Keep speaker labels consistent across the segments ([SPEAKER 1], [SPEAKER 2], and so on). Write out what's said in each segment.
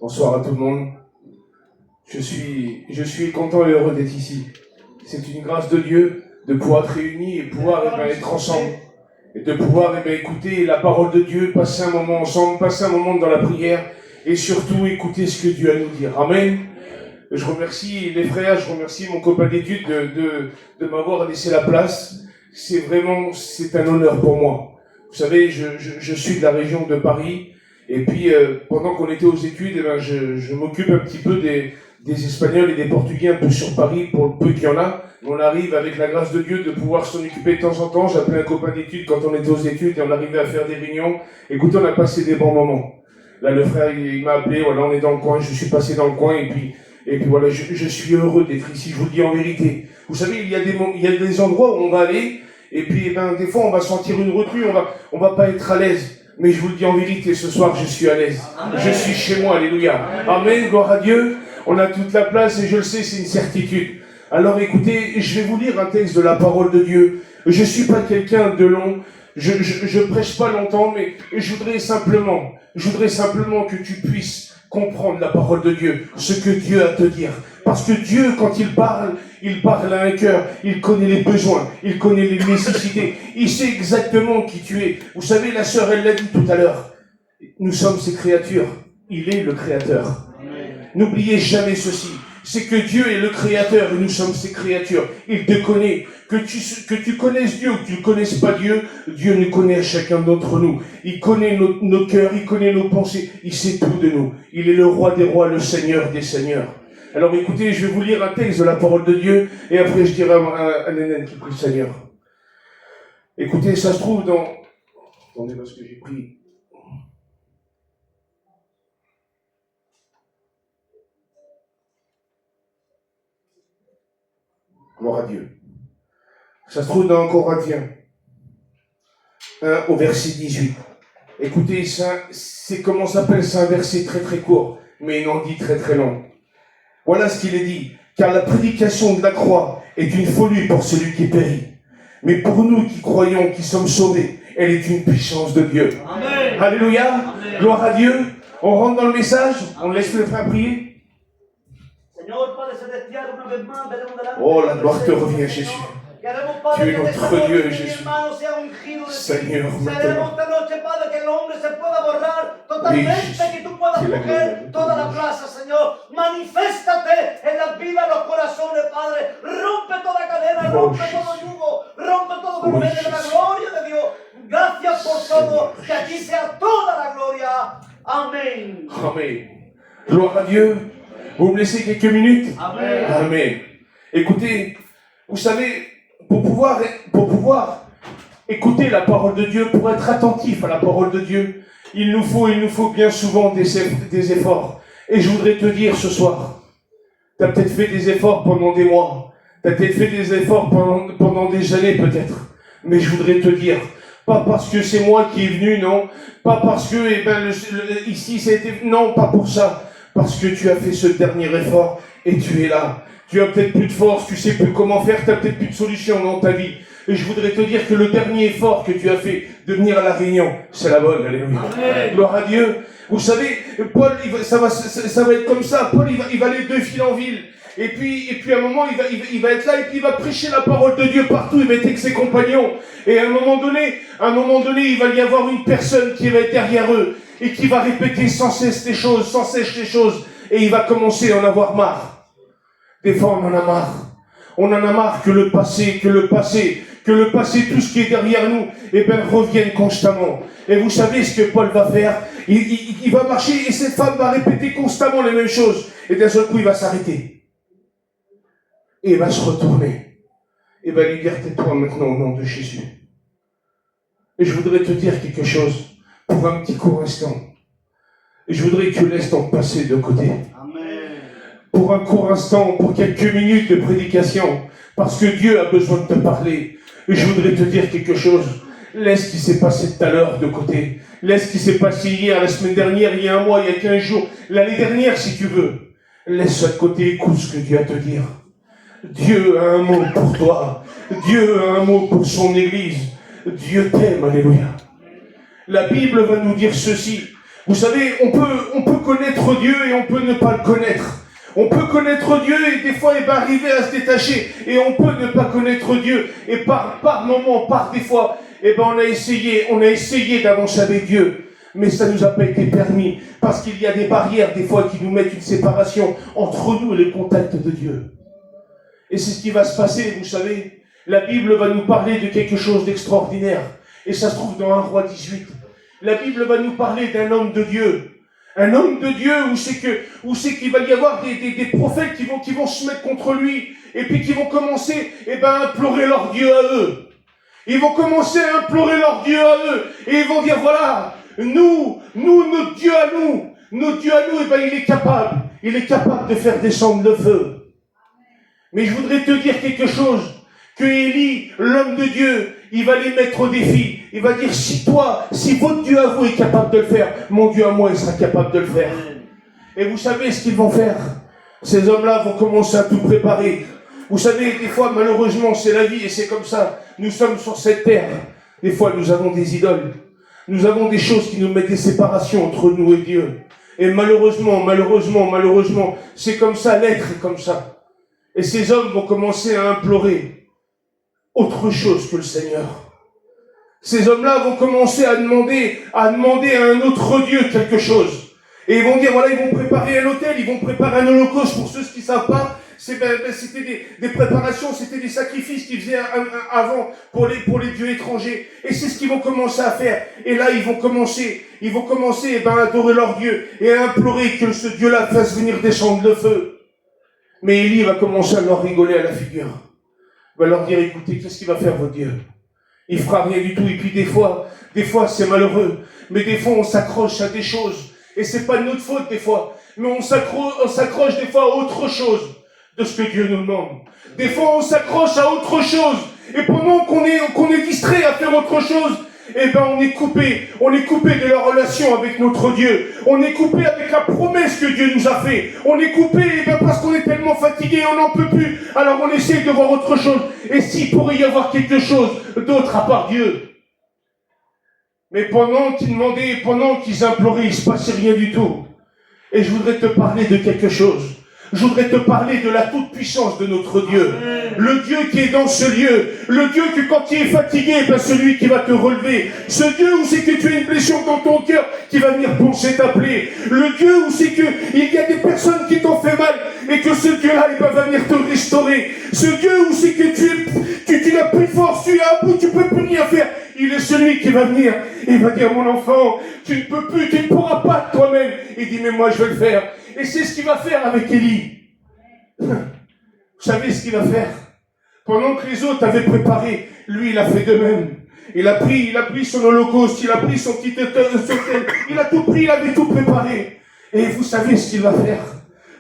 [SPEAKER 1] Bonsoir à tout le monde. Je suis content et heureux d'être ici. C'est une grâce de Dieu de pouvoir être réunis et pouvoir être ensemble. Et de pouvoir écouter la parole de Dieu, passer un moment ensemble, passer un moment dans la prière et surtout écouter ce que Dieu a à nous dire. Amen. Je remercie les frères, je remercie mon copain d'études de m'avoir laissé la place. C'est un honneur pour moi. Vous savez, je suis de la région de Paris. Et puis, pendant qu'on était aux études, je m'occupe un petit peu des Espagnols et des Portugais un peu sur Paris, pour le peu qu'il y en a. On arrive, avec la grâce de Dieu, de pouvoir s'en occuper de temps en temps. J'appelais un copain d'études quand on était aux études et on arrivait à faire des réunions. Écoutez, on a passé des bons moments. Là, le frère, il m'a appelé, voilà, on est dans le coin, je suis passé dans le coin et puis voilà, je suis heureux d'être ici, je vous le dis en vérité. Vous savez, il y a des endroits où on va aller et puis, des fois, on va sentir une retenue, on va pas être à l'aise. Mais je vous le dis en vérité, ce soir, je suis à l'aise. Amen. Je suis chez moi, alléluia. Amen, gloire à Dieu. On a toute la place et je le sais, c'est une certitude. Alors écoutez, je vais vous lire un texte de la parole de Dieu. Je suis pas quelqu'un de long, je prêche pas longtemps, mais je voudrais simplement que tu puisses comprendre la parole de Dieu, ce que Dieu a à te dire. Parce que Dieu, quand il parle à un cœur, il connaît les besoins, il connaît les nécessités, il sait exactement qui tu es. Vous savez, la sœur, elle l'a dit tout à l'heure, nous sommes ses créatures, il est le créateur. N'oubliez jamais ceci, c'est que Dieu est le créateur et nous sommes ses créatures. Il te connaît, que tu connaisses Dieu ou que tu ne connaisses pas Dieu, Dieu nous connaît à chacun d'entre nous. Il connaît nos cœurs, il connaît nos pensées, il sait tout de nous. Il est le roi des rois, le Seigneur des seigneurs. Alors écoutez, je vais vous lire un texte de la parole de Dieu et après je dirai à Nénène qui prie le Seigneur. Écoutez, ça se trouve dans... Attendez parce que j'ai pris... Gloire à Dieu. Ça se trouve dans Corinthiens 1 au verset 18. Écoutez, c'est comment s'appelle, c'est un verset très très court, mais il en dit très très long. Voilà ce qu'il est dit. Car la prédication de la croix est une folie pour celui qui périt. Mais pour nous qui croyons, qui sommes sauvés, elle est une puissance de Dieu. Amen. Alléluia. Amen. Gloire à Dieu. On rentre dans le message. On laisse le frère prier. Oh, la gloire te revient, Jésus. Tu es notre Dieu, Jésus. Seigneur, maintenant. Oui,
[SPEAKER 2] toda la plaza, Señor. Maniféstate en la vida, en los corazones, Padre. Rompe toda cadena, rompe todo yugo, rompe todo con medio de la gloria de Dios. Gracias por todo, que aquí sea toda la gloria. Amén.
[SPEAKER 1] Amen. Gloire à Dieu. Vous me laissez quelques minutes?
[SPEAKER 2] Amen.
[SPEAKER 1] Amen. Écoutez, vous savez, pour pouvoir écouter la parole de Dieu, pour être attentif à la parole de Dieu, il nous faut bien souvent des efforts. Et je voudrais te dire ce soir, tu as peut-être fait des efforts pendant des mois, tu as peut-être fait des efforts pendant des années peut-être, mais je voudrais te dire, pas parce que c'est moi qui est venu, non, pas parce que ici c'était, non, pas pour ça, parce que tu as fait ce dernier effort et tu es là. Tu as peut-être plus de force, tu sais plus comment faire, tu as peut-être plus de solution dans ta vie. Et je voudrais te dire que le dernier effort que tu as fait de venir à la réunion, c'est la bonne, alléluia. Gloire à Dieu. Vous savez, Paul, ça va être comme ça. Paul, il va aller de ville en ville. Et puis à un moment, il va être là et puis il va prêcher la parole de Dieu partout. Il va être avec ses compagnons. Et à un moment donné, il va y avoir une personne qui va être derrière eux et qui va répéter sans cesse les choses. Et il va commencer à en avoir marre. Des fois, on en a marre. On en a marre que le passé, tout ce qui est derrière nous, revienne constamment. Et vous savez ce que Paul va faire? Il va marcher et cette femme va répéter constamment les mêmes choses. Et d'un seul coup, il va s'arrêter. Et il va se retourner. Et va lui dire, tais-toi maintenant au nom de Jésus. Et je voudrais te dire quelque chose pour un petit court instant. Et je voudrais que tu laisses ton passé de côté. Pour un court instant, pour quelques minutes de prédication, parce que Dieu a besoin de te parler. Et je voudrais te dire quelque chose. Laisse ce qui s'est passé tout à l'heure de côté. Laisse ce qui s'est passé hier, la semaine dernière, il y a un mois, il y a 15 jours, l'année dernière si tu veux. Laisse ça de côté, écoute ce que Dieu a à te dire. Dieu a un mot pour toi. Dieu a un mot pour son Église. Dieu t'aime, alléluia. La Bible va nous dire ceci. Vous savez, on peut connaître connaître Dieu et on peut ne pas le connaître. On peut connaître Dieu et des fois arriver à se détacher. Et on peut ne pas connaître Dieu. Et par moments, par des fois, on a essayé d'avancer avec Dieu. Mais ça ne nous a pas été permis. Parce qu'il y a des barrières, des fois, qui nous mettent une séparation entre nous et le contact de Dieu. Et c'est ce qui va se passer, vous savez. La Bible va nous parler de quelque chose d'extraordinaire. Et ça se trouve dans 1 Roi 18. La Bible va nous parler d'un homme de Dieu. Un homme de Dieu où c'est qu'il va y avoir des prophètes qui vont se mettre contre lui et puis qui vont commencer à implorer leur Dieu à eux. Ils vont commencer à implorer leur Dieu à eux et ils vont dire voilà, notre Dieu à nous, il est capable de faire descendre le feu. Mais je voudrais te dire quelque chose, que Élie, l'homme de Dieu, il va les mettre au défi. Il va dire, si votre Dieu à vous est capable de le faire, mon Dieu à moi, il sera capable de le faire. Et vous savez ce qu'ils vont faire? Ces hommes-là vont commencer à tout préparer. Vous savez, des fois, malheureusement, c'est la vie et c'est comme ça. Nous sommes sur cette terre. Des fois, nous avons des idoles. Nous avons des choses qui nous mettent des séparations entre nous et Dieu. Et malheureusement, c'est comme ça, l'être est comme ça. Et ces hommes vont commencer à implorer autre chose que le Seigneur. Ces hommes-là vont commencer à demander à un autre Dieu quelque chose. Et ils vont dire, voilà, ils vont préparer un autel, ils vont préparer un holocauste. Pour ceux qui ne savent pas, c'était des préparations, c'était des sacrifices qu'ils faisaient avant pour les dieux étrangers. Et c'est ce qu'ils vont commencer à faire. Et là, ils vont commencer à adorer leur Dieu et à implorer que ce Dieu-là fasse venir descendre le feu. Mais Élie va commencer à leur rigoler à la figure. Il va leur dire, écoutez, qu'est-ce qu'il va faire votre Dieu? Il fera rien du tout. Et puis des fois, c'est malheureux. Mais des fois, on s'accroche à des choses. Et c'est pas de notre faute, des fois. Mais on s'accroche des fois à autre chose de ce que Dieu nous demande. Des fois, on s'accroche à autre chose. Et pendant qu'on est distrait à faire autre chose, on est coupé de la relation avec notre Dieu. On est coupé avec la promesse que Dieu nous a fait. On est coupé, parce qu'on est tellement fatigué, on n'en peut plus. Alors on essaie de voir autre chose. Et s'il pourrait y avoir quelque chose d'autre à part Dieu. Mais pendant qu'ils demandaient, pendant qu'ils imploraient, il ne se passait rien du tout. Et je voudrais te parler de quelque chose. Je voudrais te parler de la toute-puissance de notre Dieu. Le Dieu qui est dans ce lieu. Le Dieu que quand il est fatigué, celui qui va te relever. Ce Dieu où c'est que tu as une blessure dans ton cœur qui va venir poncer ta plaie. Le Dieu où c'est que il y a des personnes qui t'ont fait mal et que ce Dieu-là, il va venir te restaurer. Ce Dieu où c'est que tu n'as plus force, tu es à bout, tu peux plus rien faire. Il est celui qui va venir et il va dire, mon enfant, tu ne peux plus, tu ne pourras pas toi-même. Il dit, mais moi je vais le faire. Et c'est ce qu'il va faire avec Élie. Vous savez ce qu'il va faire? Pendant que les autres avaient préparé, lui il a fait de même. Il a pris son holocauste, il a pris son petit autel, il a tout pris, il avait tout préparé. Et vous savez ce qu'il va faire?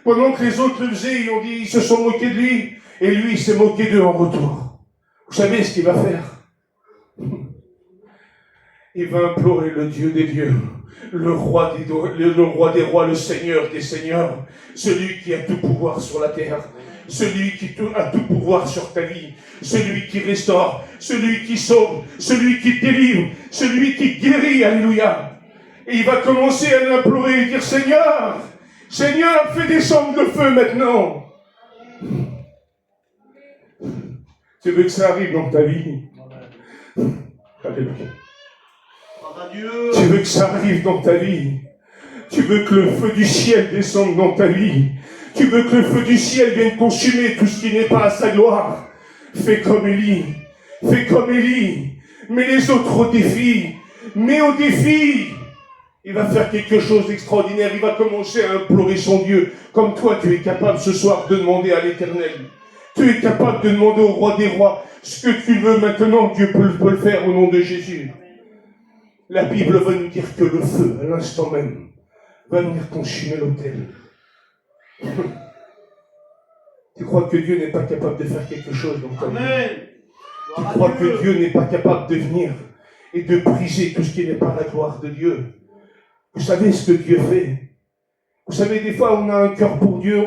[SPEAKER 1] Pendant que les autres le faisaient, ils se sont moqués de lui, et lui il s'est moqué d'eux en retour. Vous savez ce qu'il va faire? Il va implorer le Dieu des dieux, le roi des rois, le Seigneur des seigneurs, celui qui a tout pouvoir sur la terre, celui qui a tout pouvoir sur ta vie, celui qui restaure, celui qui sauve, celui qui délivre, celui qui guérit, alléluia. Et il va commencer à l'implorer et dire, Seigneur, fais descendre le feu maintenant. Tu veux que ça arrive dans ta vie? Alléluia. Tu veux que ça arrive dans ta vie. Tu veux que le feu du ciel descende dans ta vie. Tu veux que le feu du ciel vienne consumer tout ce qui n'est pas à sa gloire. Fais comme Élie. Fais comme Élie. Mets les autres au défi. Mets au défi. Il va faire quelque chose d'extraordinaire. Il va commencer à implorer son Dieu. Comme toi, tu es capable ce soir de demander à l'Éternel. Tu es capable de demander au roi des rois ce que tu veux maintenant. Dieu peut le faire au nom de Jésus. La Bible va nous dire que le feu, à l'instant même, va venir consumer l'autel. Tu crois que Dieu n'est pas capable de faire quelque chose dans ta vie? Tu crois que Dieu n'est pas capable de venir et de briser tout ce qui n'est pas la gloire de Dieu? Vous savez ce que Dieu fait? Vous savez, des fois, on a un cœur pour Dieu.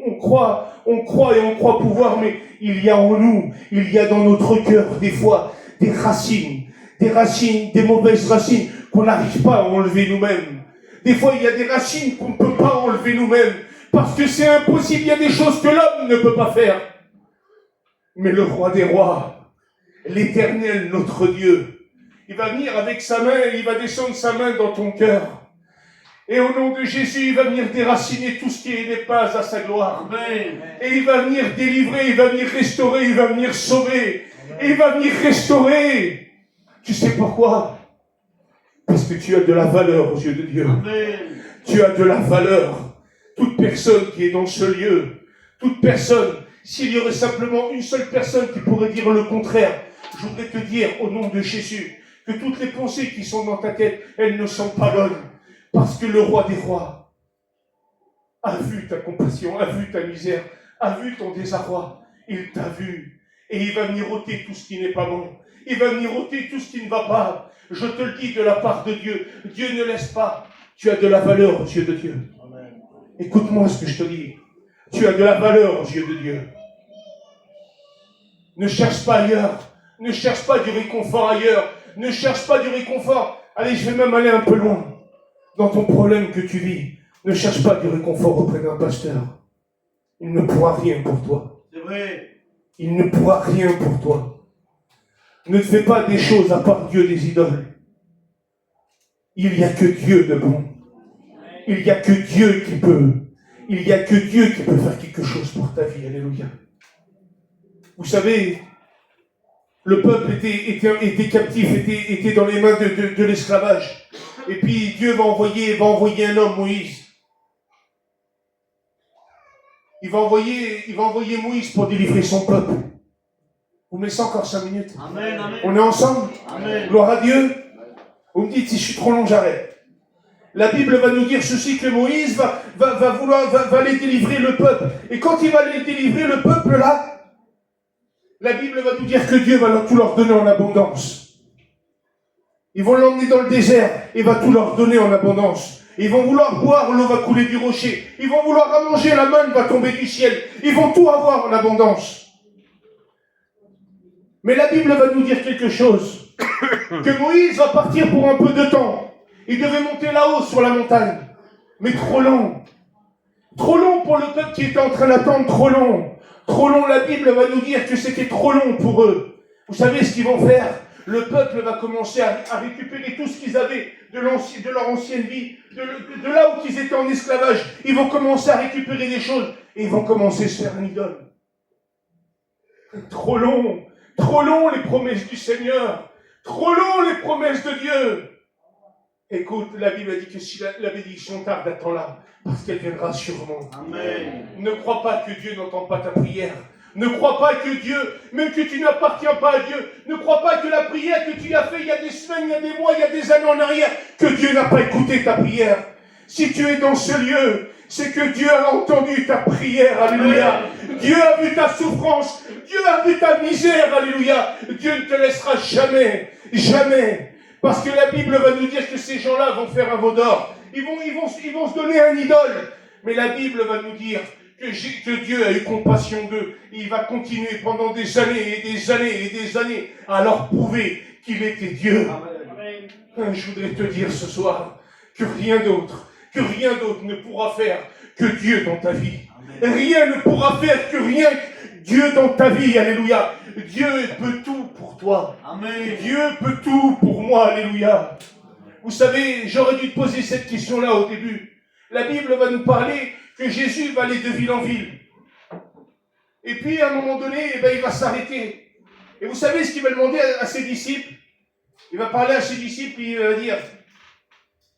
[SPEAKER 1] On croit et on croit pouvoir, mais il y a en nous, il y a dans notre cœur, des fois, des racines, des mauvaises racines qu'on n'arrive pas à enlever nous-mêmes. Des fois, il y a des racines qu'on ne peut pas enlever nous-mêmes, parce que c'est impossible, il y a des choses que l'homme ne peut pas faire. Mais le roi des rois, l'Éternel, notre Dieu, il va venir avec sa main, il va descendre sa main dans ton cœur. Et au nom de Jésus, il va venir déraciner tout ce qui n'est pas à sa gloire.
[SPEAKER 2] Amen.
[SPEAKER 1] Et il va venir délivrer, il va venir restaurer, il va venir sauver. Et il va venir restaurer. Tu sais pourquoi? Parce que tu as de la valeur aux yeux de Dieu.
[SPEAKER 2] Amen.
[SPEAKER 1] Tu as de la valeur. Toute personne qui est dans ce lieu, toute personne, s'il y aurait simplement une seule personne qui pourrait dire le contraire, je voudrais te dire au nom de Jésus que toutes les pensées qui sont dans ta tête, elles ne sont pas bonnes. Parce que le roi des rois a vu ta compassion, a vu ta misère, a vu ton désarroi. Il t'a vu. Et il va venir ôter tout ce qui n'est pas bon. Il va venir ôter tout ce qui ne va pas. Je te le dis de la part de Dieu. Dieu ne laisse pas. Tu as de la valeur aux yeux de Dieu. Amen. Écoute-moi ce que je te dis. Tu as de la valeur aux yeux de Dieu. Ne cherche pas ailleurs. Ne cherche pas du réconfort ailleurs. Ne cherche pas du réconfort. Allez, je vais même aller un peu loin. Dans ton problème que tu vis, ne cherche pas du réconfort auprès d'un pasteur. Il ne pourra rien pour toi.
[SPEAKER 2] C'est vrai.
[SPEAKER 1] Il ne pourra rien pour toi. Ne fais pas des choses à part Dieu des idoles. Il n'y a que Dieu de bon. Il n'y a que Dieu qui peut. Il n'y a que Dieu qui peut faire quelque chose pour ta vie. Alléluia. Vous savez, le peuple était captif, était dans les mains de l'esclavage. Et puis Dieu va envoyer un homme, Moïse. Il va envoyer Moïse pour délivrer son peuple. Vous me laissez encore 5 minutes.
[SPEAKER 2] Amen, amen.
[SPEAKER 1] On est ensemble.
[SPEAKER 2] Amen.
[SPEAKER 1] Gloire à Dieu. Vous me dites si je suis trop long, j'arrête. La Bible va nous dire ceci, que Moïse va aller délivrer le peuple. Et quand il va aller délivrer le peuple là, la Bible va nous dire que Dieu va tout leur donner en abondance. Ils vont l'emmener dans le désert et va tout leur donner en abondance. Ils vont vouloir boire, l'eau va couler du rocher. Ils vont vouloir à manger, la manne va tomber du ciel. Ils vont tout avoir en abondance. Mais la Bible va nous dire quelque chose. Que Moïse va partir pour un peu de temps. Il devait monter là-haut sur la montagne. Mais trop long. Trop long pour le peuple qui était en train d'attendre, trop long. Trop long, la Bible va nous dire que c'était trop long pour eux. Vous savez ce qu'ils vont faire? Le peuple va commencer à récupérer tout ce qu'ils avaient de leur ancienne vie, de là où ils étaient en esclavage. Ils vont commencer à récupérer des choses et ils vont commencer à se faire une idole. Trop long les promesses du Seigneur, trop long les promesses de Dieu. Écoute, la Bible a dit que si la bénédiction tarde, attends-la, parce qu'elle viendra sûrement. Amen. Ne crois pas que Dieu n'entend pas ta prière. Ne crois pas que Dieu, même que tu n'appartiens pas à Dieu, ne crois pas que la prière que tu as faite il y a des semaines, il y a des mois, il y a des années en arrière, que Dieu n'a pas écouté ta prière. Si tu es dans ce lieu, c'est que Dieu a entendu ta prière, alléluia. Dieu a vu ta souffrance, Dieu a vu ta misère, alléluia. Dieu ne te laissera jamais, jamais. Parce que la Bible va nous dire que ces gens-là vont faire un veau d'or. Ils vont se donner un idole. Mais la Bible va nous dire que Dieu a eu compassion d'eux. Il va continuer pendant des années et des années et des années à leur prouver qu'il était Dieu. Amen. Je voudrais te dire ce soir que rien d'autre ne pourra faire que Dieu dans ta vie. Amen. Rien ne pourra faire que Dieu dans ta vie. Alléluia. Dieu peut tout pour toi. Amen. Dieu peut tout pour moi. Alléluia. Vous savez, j'aurais dû te poser cette question-là au début. La Bible va nous parler que Jésus va aller de ville en ville. Et puis, à un moment donné, il va s'arrêter. Et vous savez ce qu'il va demander à ses disciples? Il va parler à ses disciples et il va dire,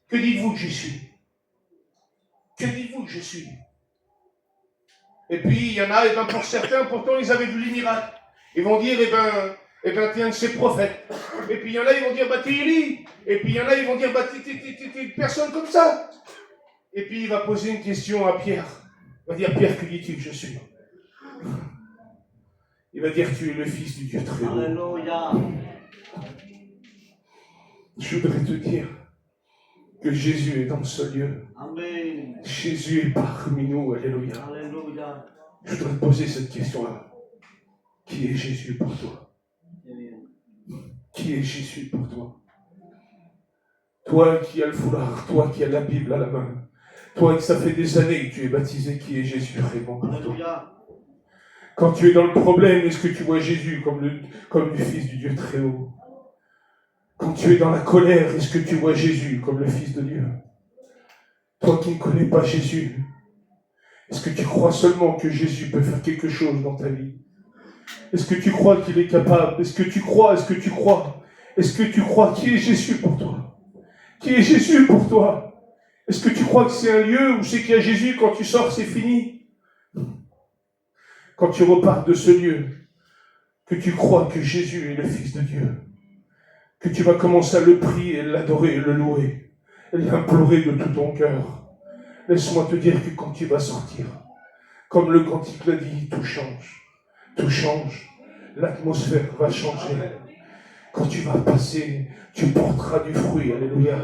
[SPEAKER 1] que dites-vous que je suis? Que dites-vous que je suis? Et puis, il y en a, pour certains, pourtant, ils avaient vu les miracles. Ils vont dire, t'es un de ces prophètes. Et puis, il y en a, ils vont dire, t'es Élie. Et puis, il y en a, ils vont dire, t'es une personne comme ça. Et puis, il va poser une question à Pierre. Il va dire, Pierre, que dis-tu que je suis? Il va dire, tu es le Fils du Dieu très haut. Alléluia. Je voudrais te dire que Jésus est dans ce lieu. Amen. Jésus est parmi nous. Alléluia. Alléluia. Je voudrais te poser cette question-là. Qui est Jésus pour toi? Qui est Jésus pour toi? Toi qui as le foulard, toi qui as la Bible à la main, Toi, que ça fait des années que tu es baptisé, qui est Jésus vraiment pour toi?
[SPEAKER 2] Alléluia.
[SPEAKER 1] Quand tu es dans le problème, est-ce que tu vois Jésus comme le Fils du Dieu très haut? Quand tu es dans la colère, est-ce que tu vois Jésus comme le Fils de Dieu? Toi qui ne connais pas Jésus, est-ce que tu crois seulement que Jésus peut faire quelque chose dans ta vie? Est-ce que tu crois qu'il est capable? Est-ce que tu crois? Est-ce que tu crois? Est-ce que tu crois qui est Jésus pour toi? Qui est Jésus pour toi? Est-ce que tu crois que c'est un lieu où c'est qu'il y a Jésus, quand tu sors, c'est fini? Quand tu repars de ce lieu, que tu crois que Jésus est le Fils de Dieu, que tu vas commencer à le prier, l'adorer, le louer, et l'implorer de tout ton cœur. Laisse-moi te dire que quand tu vas sortir, comme le cantique l'a dit, tout change. Tout change. L'atmosphère va changer. Quand tu vas passer, tu porteras du fruit. Alléluia.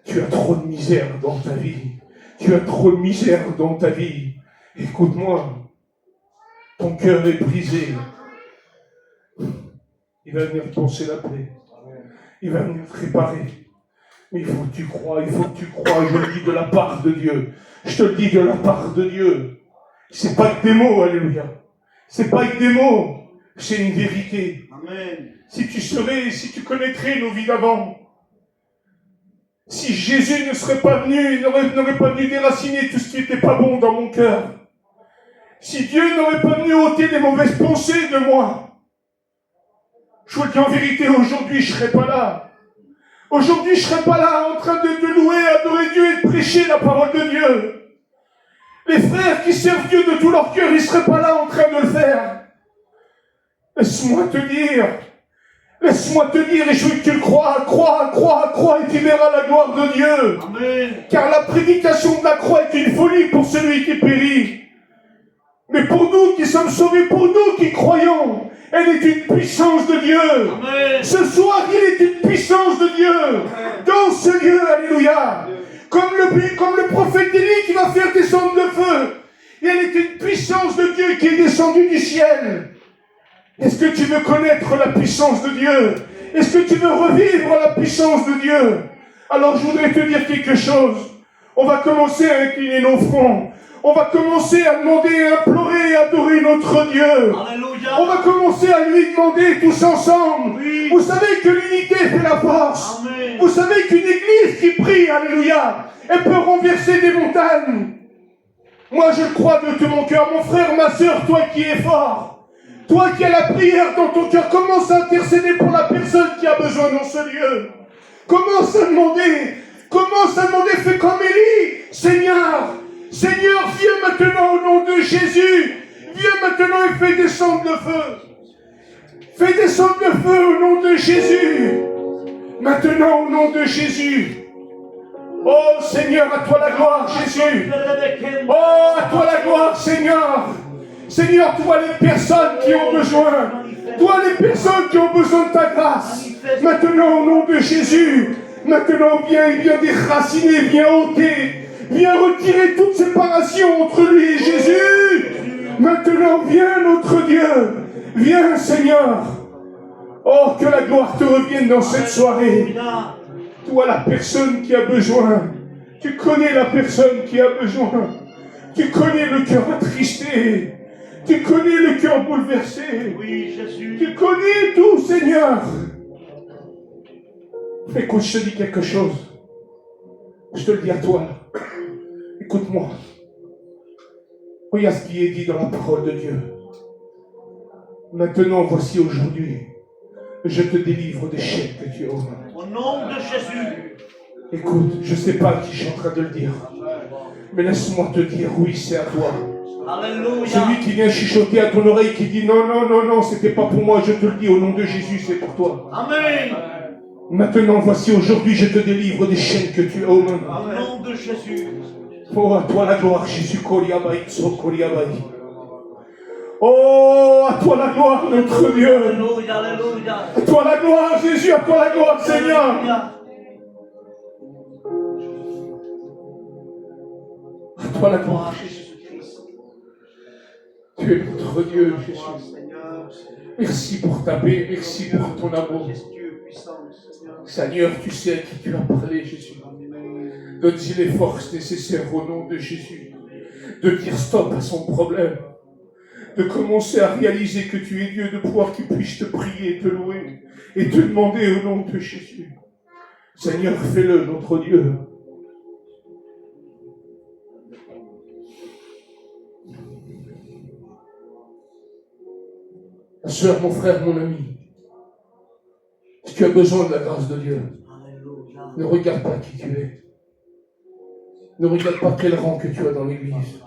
[SPEAKER 1] Tu as trop de misère dans ta vie. Tu as trop de misère dans ta vie. Écoute-moi. Ton cœur est brisé. Il va venir penser la paix. Il va venir te réparer. Mais il faut que tu crois, il faut que tu crois. Je le dis de la part de Dieu. Je te le dis de la part de Dieu. C'est pas que des mots, alléluia. C'est pas que des mots. C'est une vérité.
[SPEAKER 2] Amen.
[SPEAKER 1] Si tu connaîtrais nos vies d'avant, si Jésus ne serait pas venu, il n'aurait pas venu déraciner tout ce qui n'était pas bon dans mon cœur, si Dieu n'aurait pas venu ôter les mauvaises pensées de moi, je vous le dis en vérité, aujourd'hui je ne serais pas là. Aujourd'hui je ne serais pas là en train de louer, adorer Dieu et de prêcher la parole de Dieu. Les frères qui servent Dieu de tout leur cœur, ils ne seraient pas là en train de le faire. Laisse-moi te dire, et je veux que tu le crois, crois, et tu verras la gloire de Dieu.
[SPEAKER 2] Amen.
[SPEAKER 1] Car la prédication de la croix est une folie pour celui qui périt. Mais pour nous qui sommes sauvés, pour nous qui croyons, elle est une puissance de Dieu.
[SPEAKER 2] Amen.
[SPEAKER 1] Ce soir, il est une puissance de Dieu. Dans ce lieu, alléluia. Comme le prophète Élie qui va faire descendre le feu. Et elle est une puissance de Dieu qui est descendue du ciel. Est-ce que tu veux connaître la puissance de Dieu? Est-ce que tu veux revivre la puissance de Dieu? Alors je voudrais te dire quelque chose. On va commencer à incliner nos fronts. On va commencer à demander, à implorer, à adorer notre Dieu.
[SPEAKER 2] Alléluia.
[SPEAKER 1] On va commencer à lui demander tous ensemble.
[SPEAKER 2] Oui.
[SPEAKER 1] Vous savez que l'unité fait la force.
[SPEAKER 2] Amen.
[SPEAKER 1] Vous savez qu'une église qui prie, alléluia, elle peut renverser des montagnes. Moi je le crois de tout mon cœur. Mon frère, ma soeur, toi qui es fort, toi qui as la prière dans ton cœur, commence à intercéder pour la personne qui a besoin dans ce lieu. Commence à demander, fais comme Élie. Seigneur, viens maintenant au nom de Jésus. Viens maintenant et fais descendre le feu. Fais descendre le feu au nom de Jésus. Maintenant au nom de Jésus. Oh Seigneur, à toi la gloire, Jésus. Oh, à toi la gloire, Seigneur. Seigneur, tu vois les personnes qui ont besoin. Toi les personnes qui ont besoin de ta grâce. Maintenant, au nom de Jésus. Maintenant, viens déraciner, viens ôter. Viens retirer toute séparation entre lui et Jésus. Maintenant, viens notre Dieu. Viens, Seigneur. Oh, que la gloire te revienne dans cette soirée. Toi, la personne qui a besoin. Tu connais la personne qui a besoin. Tu connais le cœur attristé. Tu connais le cœur bouleversé.
[SPEAKER 2] Oui, Jésus.
[SPEAKER 1] Tu connais tout, Seigneur. Écoute, je te dis quelque chose. Je te le dis à toi. Écoute-moi. Regarde ce qui est dit dans la parole de Dieu. Maintenant, voici aujourd'hui, je te délivre des chaînes que tu as aux mains.
[SPEAKER 2] Au nom de Jésus.
[SPEAKER 1] Écoute, je ne sais pas à qui je suis en train de le dire. Mais laisse-moi te dire, oui, c'est à toi.
[SPEAKER 2] Alléluia.
[SPEAKER 1] Celui qui vient chuchoter à ton oreille, qui dit non, c'était pas pour moi, je te le dis, au nom de Jésus, c'est pour toi.
[SPEAKER 2] Amen.
[SPEAKER 1] Maintenant, voici aujourd'hui, je te délivre des chaînes que tu as aux mains.
[SPEAKER 2] Au nom de Jésus.
[SPEAKER 1] Oh, à toi la gloire, Jésus, Koriabaï, Koriabaï. Oh, à toi la gloire, notre Dieu.
[SPEAKER 2] Alléluia, alléluia.
[SPEAKER 1] À toi la gloire, Jésus, à toi la gloire, Seigneur.
[SPEAKER 2] Alléluia.
[SPEAKER 1] À toi la gloire, Jésus-Christ. Tu es notre Dieu, Jésus. Merci pour ta paix, merci pour ton amour. Seigneur, tu sais à qui tu as parlé, Jésus. Donne-y les forces nécessaires au nom de Jésus. De dire stop à son problème. De commencer à réaliser que tu es Dieu, de pouvoir qu'il puisse te prier, te louer et te demander au nom de Jésus. Seigneur, fais-le, notre Dieu. Ma soeur, mon frère, mon ami, si tu as besoin de la grâce de Dieu, ne regarde pas qui tu es. Ne regarde pas quel rang que tu as dans l'église.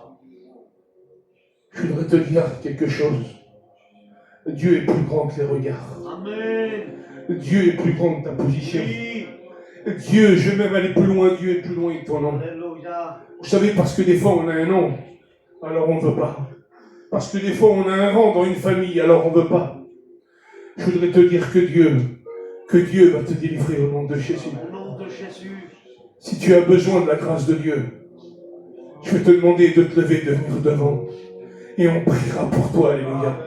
[SPEAKER 1] Je voudrais te dire quelque chose. Dieu est plus grand que les regards.
[SPEAKER 2] Amen.
[SPEAKER 1] Dieu est plus grand que ta position. Dieu, je vais même aller plus loin, Dieu est plus loin que ton nom.
[SPEAKER 2] Alléluia.
[SPEAKER 1] Vous savez, parce que des fois on a un nom, alors on ne veut pas. Parce que des fois on a un rang dans une famille, alors on ne veut pas. Je voudrais te dire que Dieu va te délivrer au nom de Jésus.
[SPEAKER 2] Au nom de Jésus.
[SPEAKER 1] Si tu as besoin de la grâce de Dieu, je vais te demander de te lever, de venir devant. Et on priera pour toi, alléluia.